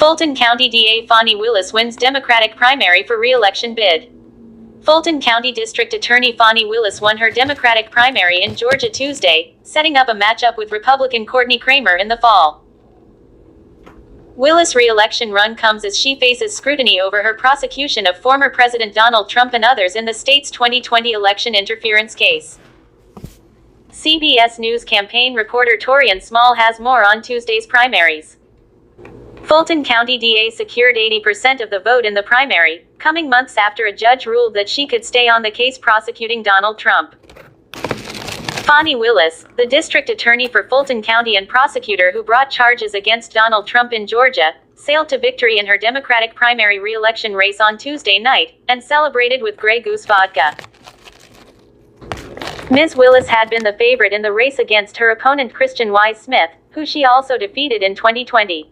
Fulton County DA Fani Willis wins Democratic primary for re-election bid. Fulton County District Attorney Fani Willis won her Democratic primary in Georgia Tuesday, setting up a matchup with Republican Courtney Kramer in the fall. Willis' re-election run comes as she faces scrutiny over her prosecution of former President Donald Trump and others in the state's 2020 election interference case. CBS News campaign reporter Torian Small has more on Tuesday's primaries. Fulton County DA secured 80% of the vote in the primary, coming months after a judge ruled that she could stay on the case prosecuting Donald Trump. Fani Willis, the district attorney for Fulton County and prosecutor who brought charges against Donald Trump in Georgia, sailed to victory in her Democratic primary re-election race on Tuesday night, and celebrated with Grey Goose vodka. Ms. Willis had been the favorite in the race against her opponent Christian Wise Smith, who she also defeated in 2020.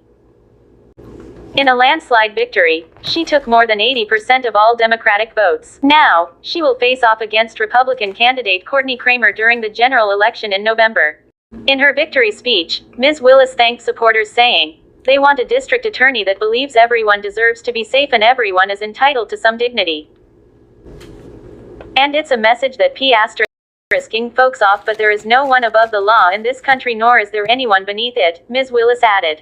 In a landslide victory, she took more than 80% of all Democratic votes. Now, she will face off against Republican candidate Courtney Kramer during the general election in November. In her victory speech, Ms. Willis thanked supporters saying, "They want a district attorney that believes everyone deserves to be safe and everyone is entitled to some dignity. And it's a message that risking folks off, but there is no one above the law in this country nor is there anyone beneath it," Ms. Willis added.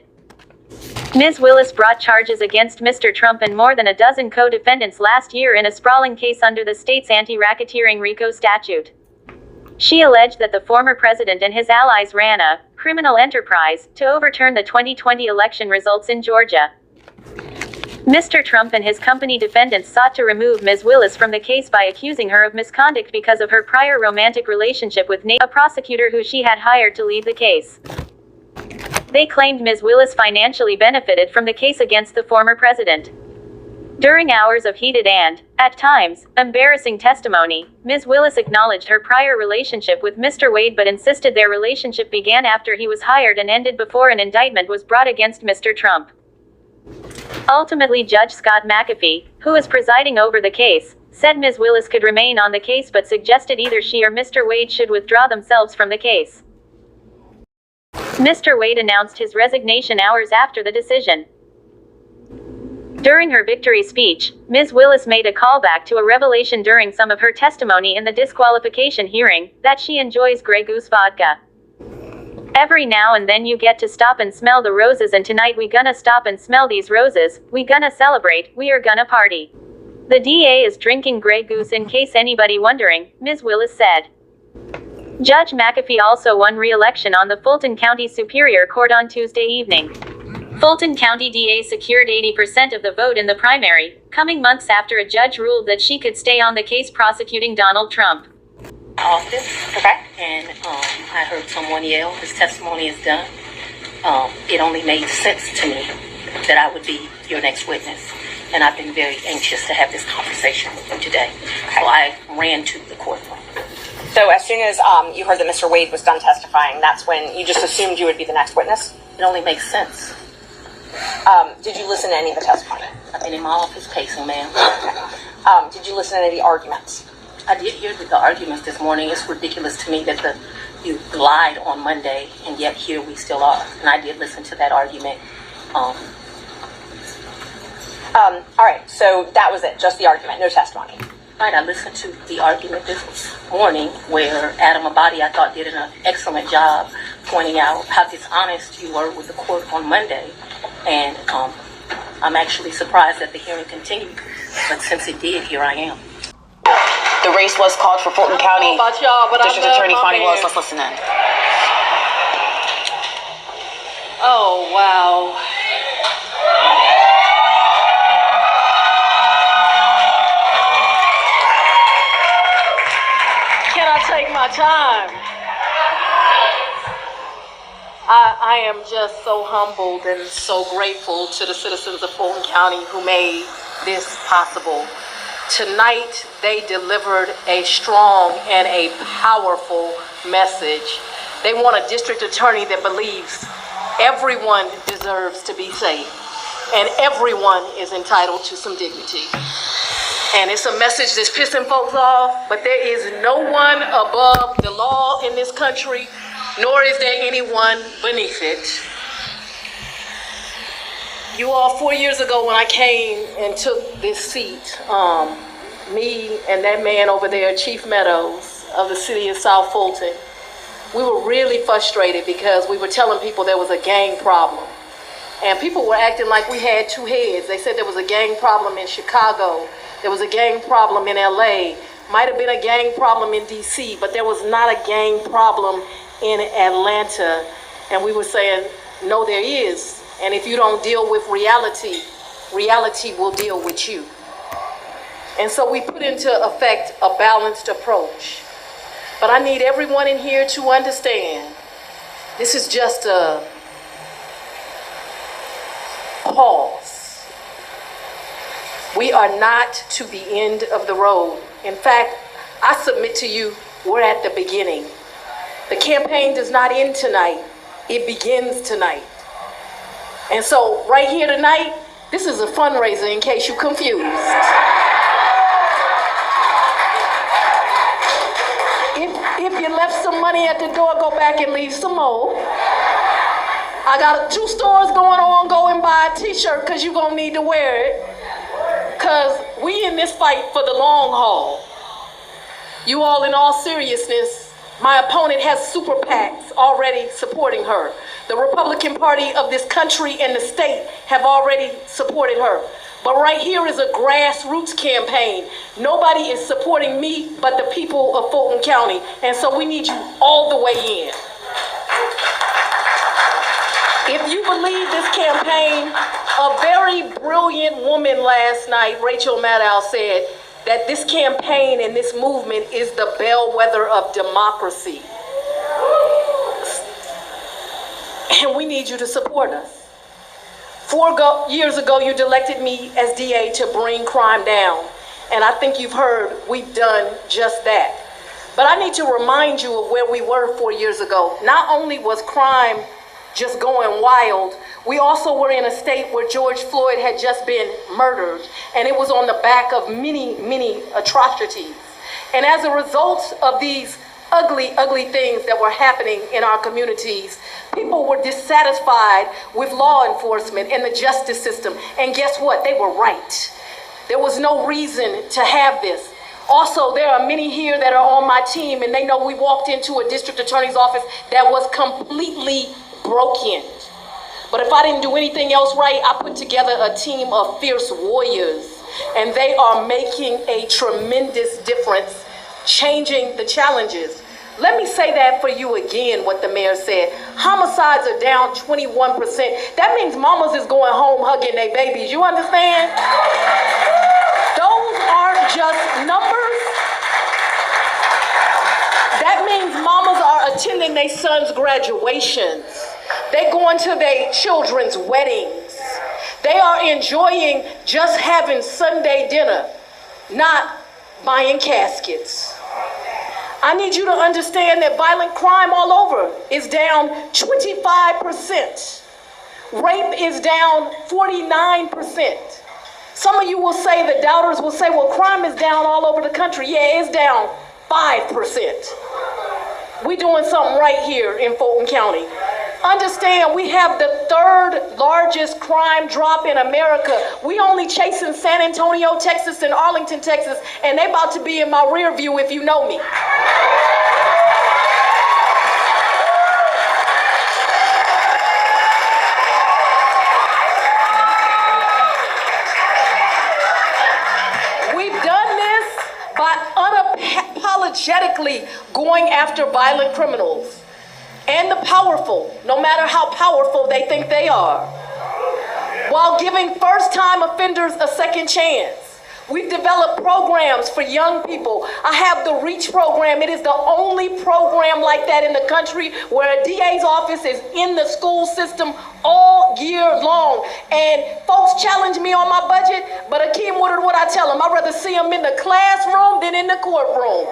Ms. Willis brought charges against Mr. Trump and more than a dozen co-defendants last year in a sprawling case under the state's anti-racketeering RICO statute. She alleged that the former president and his allies ran a criminal enterprise to overturn the 2020 election results in Georgia. Mr. Trump and his company defendants sought to remove Ms. Willis from the case by accusing her of misconduct because of her prior romantic relationship with a prosecutor who she had hired to lead the case. They claimed Ms. Willis financially benefited from the case against the former president. During hours of heated and, at times, embarrassing testimony, Ms. Willis acknowledged her prior relationship with Mr. Wade but insisted their relationship began after he was hired and ended before an indictment was brought against Mr. Trump. Ultimately, Judge Scott McAfee, who was presiding over the case, said Ms. Willis could remain on the case but suggested either she or Mr. Wade should withdraw themselves from the case. Mr. Wade announced his resignation hours after the decision. During her victory speech, Ms. Willis made a callback to a revelation during some of her testimony in the disqualification hearing, that she enjoys Grey Goose vodka. "Every now and then you get to stop and smell the roses and tonight we gonna stop and smell these roses, we gonna celebrate, we are gonna party. The DA is drinking Grey Goose in case anybody wondering," Ms. Willis said. Judge McAfee also won re-election on the Fulton County Superior Court on Tuesday evening. Fulton County DA secured 80% of the vote in the primary, coming months after a judge ruled that she could stay on the case prosecuting Donald Trump. Office, okay, and I heard someone yell, "His testimony is done." It only made sense to me that I would be your next witness, and I've been very anxious to have this conversation with you today. So I ran to the courtroom. So as soon as you heard that Mr. Wade was done testifying, that's when you just assumed you would be the next witness? It only makes sense. Did you listen to any of the testimony? I've been in my office pacing, ma'am. Okay. Did you listen to any of the arguments? I did hear the arguments this morning. It's ridiculous to me that you lied on Monday, and yet here we still are. And I did listen to that argument. All right, so that was it, just the argument, no testimony. Right, I listened to the argument this morning where Adam Abadi, I thought, did an excellent job pointing out how dishonest you were with the court on Monday. And I'm actually surprised that the hearing continued, but since it did, here I am. The race was called for Fulton County District Attorney Fani Willis. Let's listen in. Oh, wow. Can I take my time? I am just so humbled and so grateful to the citizens of Fulton County who made this possible. Tonight, they delivered a strong and a powerful message. They want a district attorney that believes everyone deserves to be safe and everyone is entitled to some dignity. And it's a message that's pissing folks off, but there is no one above the law in this country, nor is there anyone beneath it. You all, 4 years ago when I came and took this seat, me and that man over there, Chief Meadows of the city of South Fulton, we were really frustrated because we were telling people there was a gang problem. And people were acting like we had two heads. They said there was a gang problem in Chicago. There was a gang problem in LA. Might have been a gang problem in DC, but there was not a gang problem in Atlanta. And we were saying, no, there is. And if you don't deal with reality, reality will deal with you. And so we put into effect a balanced approach. But I need everyone in here to understand, this is just a pause. We are not to the end of the road. In fact, I submit to you, we're at the beginning. The campaign does not end tonight. It begins tonight. And so right here tonight, this is a fundraiser in case you're confused. If you left some money at the door, go back and leave some more. I got 2 stores going on. Go and buy a t-shirt because you're going to need to wear it. Because we in this fight for the long haul. You all, in all seriousness, my opponent has super PACs already supporting her. The Republican Party of this country and the state have already supported her. But right here is a grassroots campaign. Nobody is supporting me but the people of Fulton County. And so we need you all the way in. If you believe this campaign, a very brilliant woman last night, Rachel Maddow, said that this campaign and this movement is the bellwether of democracy. And we need you to support us. 4 years ago, you elected me as DA to bring crime down. And I think you've heard we've done just that. But I need to remind you of where we were 4 years ago. Not only was crime just going wild, we also were in a state where George Floyd had just been murdered. And it was on the back of many, many atrocities. And as a result of these ugly, ugly things that were happening in our communities, people were dissatisfied with law enforcement and the justice system. And guess what? They were right. There was no reason to have this. Also, there are many here that are on my team, and they know we walked into a district attorney's office that was completely broken. But if I didn't do anything else right, I put together a team of fierce warriors, and they are making a tremendous difference, changing the challenges. Let me say that for you again, what the mayor said. Homicides are down 21%. That means mamas is going home hugging their babies. You understand? Those aren't just numbers. That means mamas are attending their sons' graduations. They're going to their children's weddings. They are enjoying just having Sunday dinner, not buying caskets. I need you to understand that violent crime all over is down 25%. Rape is down 49%. Some of you will say, the doubters will say, well, crime is down all over the country. Yeah, it's down 5%. We're doing something right here in Fulton County. Understand, we have the 3rd largest crime drop in America. We only chasing San Antonio, Texas, and Arlington, Texas, and they about to be in my rear view if you know me. We've done this by unapologetically going after violent criminals. And the powerful, no matter how powerful they think they are, while giving first-time offenders a second chance. We've developed programs for young people. I have the REACH program. It is the only program like that in the country where a DA's office is in the school system all year long. And folks challenge me on my budget, but Akeem, what I tell them? I'd rather see them in the classroom than in the courtroom.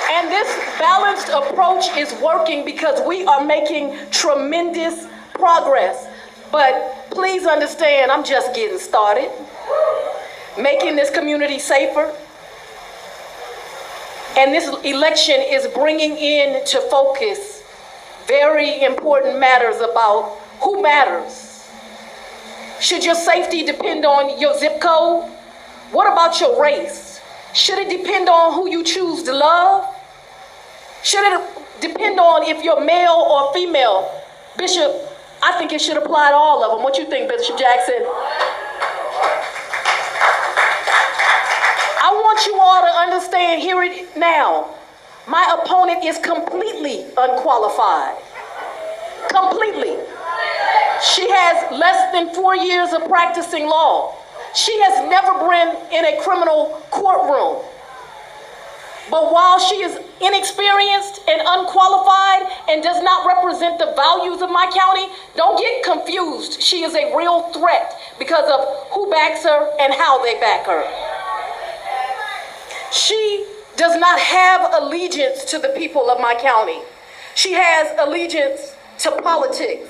And this balanced approach is working because we are making tremendous progress. But please understand, I'm just getting started. Making this community safer. And this election is bringing into focus very important matters about who matters. Should your safety depend on your zip code? What about your race? Should it depend on who you choose to love? Should it depend on if you're male or female? Bishop, I think it should apply to all of them. What you think, Bishop Jackson? I want you all to understand, hear it now. My opponent is completely unqualified. Completely. She has less than 4 years of practicing law. She has never been in a criminal courtroom. But while she is inexperienced and unqualified and does not represent the values of my county, don't get confused. She is a real threat because of who backs her and how they back her. She does not have allegiance to the people of my county. She has allegiance to politics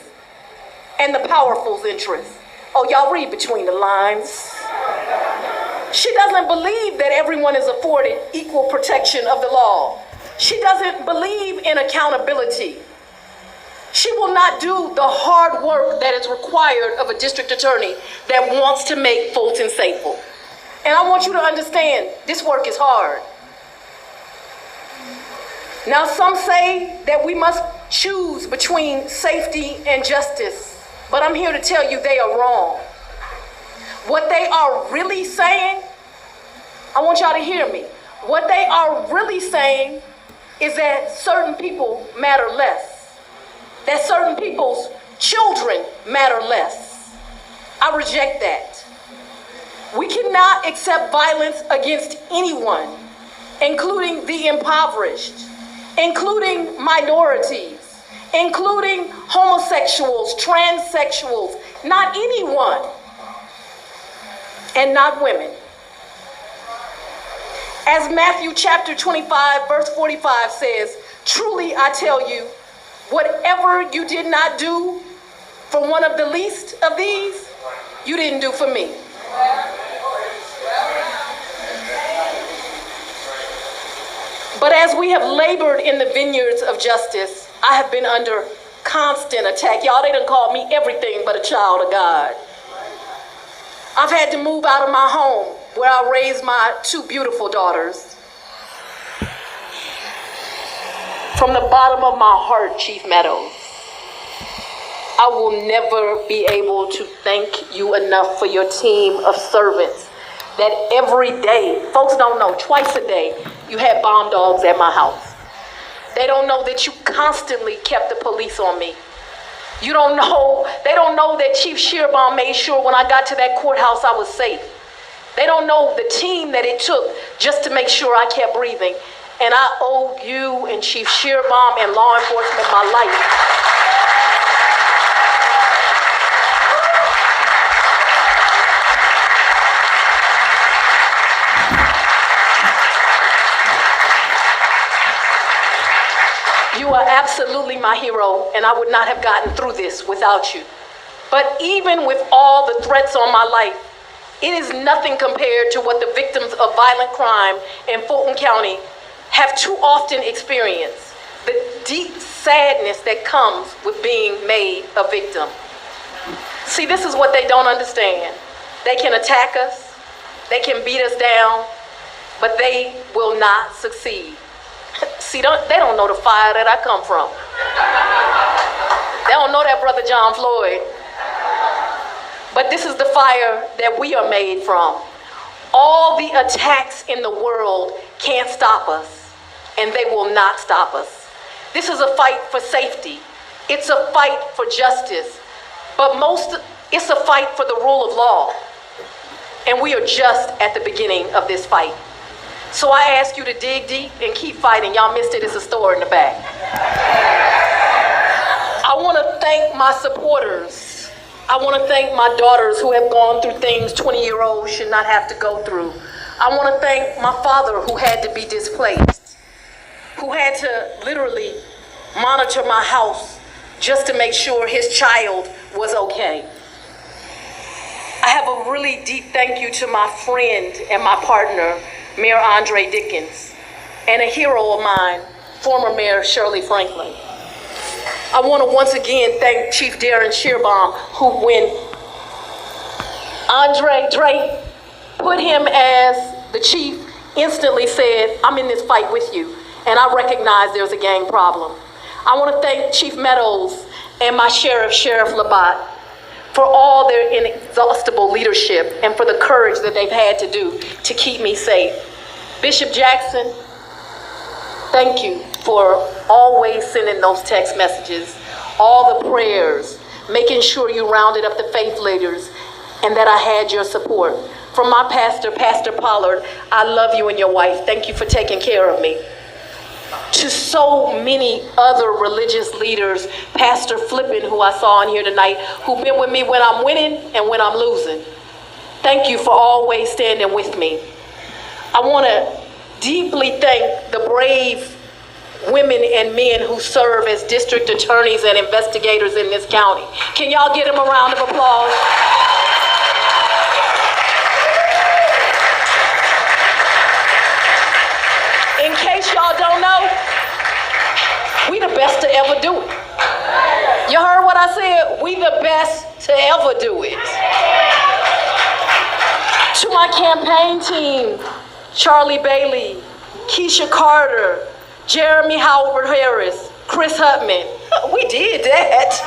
and the powerful's interests. Oh, y'all read between the lines. She doesn't believe that everyone is afforded equal protection of the law. She doesn't believe in accountability. She will not do the hard work that is required of a district attorney that wants to make Fulton safer. And I want you to understand, this work is hard. Now, some say that we must choose between safety and justice, but I'm here to tell you they are wrong. What they are really saying, I want y'all to hear me. What they are really saying is that certain people matter less, that certain people's children matter less. I reject that. We cannot accept violence against anyone, including the impoverished, including minorities, including homosexuals, transsexuals, not anyone, and not women. As Matthew chapter 25, verse 45 says, truly I tell you, whatever you did not do for one of the least of these, you didn't do for me. But as we have labored in the vineyards of justice, I have been under constant attack. Y'all, they done called me everything but a child of God. I've had to move out of my home where I raised my two beautiful daughters. From the bottom of my heart, Chief Meadows, I will never be able to thank you enough for your team of servants that every day, folks don't know, twice a day, you had bomb dogs at my house. They don't know that you constantly kept the police on me. They don't know that Chief Shearbaum made sure when I got to that courthouse I was safe. They don't know the team that it took just to make sure I kept breathing. And I owe you and Chief Shearbaum and law enforcement my life. You are absolutely my hero, and I would not have gotten through this without you. But even with all the threats on my life, it is nothing compared to what the victims of violent crime in Fulton County have too often experienced. The deep sadness that comes with being made a victim. See, this is what they don't understand. They can attack us, they can beat us down, but they will not succeed. See, they don't know the fire that I come from. They don't know that Brother John Floyd. But this is the fire that we are made from. All the attacks in the world can't stop us, and they will not stop us. This is a fight for safety. It's a fight for justice. But it's a fight for the rule of law. And we are just at the beginning of this fight. So I ask you to dig deep and keep fighting. Y'all missed it, it's a store in the back. I want to thank my supporters. I want to thank my daughters who have gone through things 20-year-olds should not have to go through. I want to thank my father who had to be displaced, who had to literally monitor my house just to make sure his child was okay. I have a really deep thank you to my friend and my partner, Mayor Andre Dickens, and a hero of mine, former Mayor Shirley Franklin. I want to once again thank Chief Darren Shearbaum, who when Andre Drake put him as the chief, instantly said, I'm in this fight with you, and I recognize there's a gang problem. I want to thank Chief Meadows and my sheriff, Sheriff Labatt, for all their inexhaustible leadership and for the courage that they've had to do to keep me safe. Bishop Jackson, thank you for always sending those text messages, all the prayers, making sure you rounded up the faith leaders, and that I had your support. From my pastor, Pastor Pollard, I love you and your wife. Thank you for taking care of me. To so many other religious leaders, Pastor Flippin, who I saw in here tonight, who've been with me when I'm winning and when I'm losing. Thank you for always standing with me. I want to deeply thank the brave women and men who serve as district attorneys and investigators in this county. Can y'all give them a round of applause? In case y'all don't know, we the best to ever do it. You heard what I said? We the best to ever do it. To my campaign team, Charlie Bailey, Keisha Carter, Jeremy Howard Harris, Chris Hutman. We did that.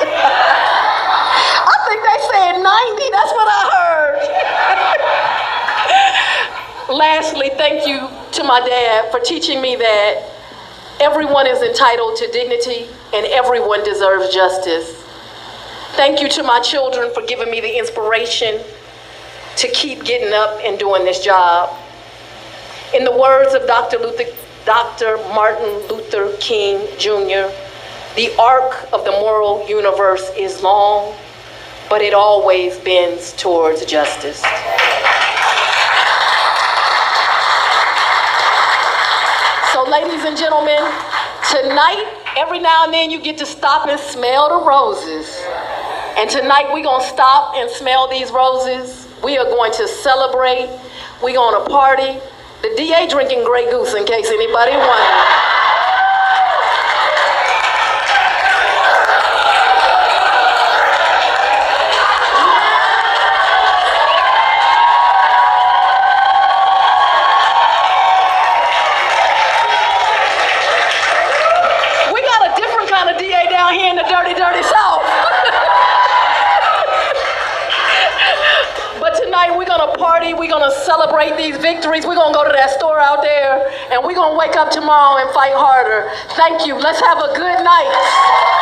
I think they said 90, that's what I heard. Lastly, thank you to my dad for teaching me that everyone is entitled to dignity and everyone deserves justice. Thank you to my children for giving me the inspiration to keep getting up and doing this job. In the words of Dr. Martin Luther King Jr., the arc of the moral universe is long, but it always bends towards justice. So ladies and gentlemen, tonight, every now and then you get to stop and smell the roses. And tonight we're gonna stop and smell these roses. We are going to celebrate, we're gonna party. The DA drinking Grey Goose, in case anybody wonders. We got a different kind of DA down here in the dirty, dirty South. But tonight we're gonna party, we're gonna celebrate these victories, we're gonna go to that store out there, and we're gonna wake up tomorrow and fight harder. Thank you, let's have a good night.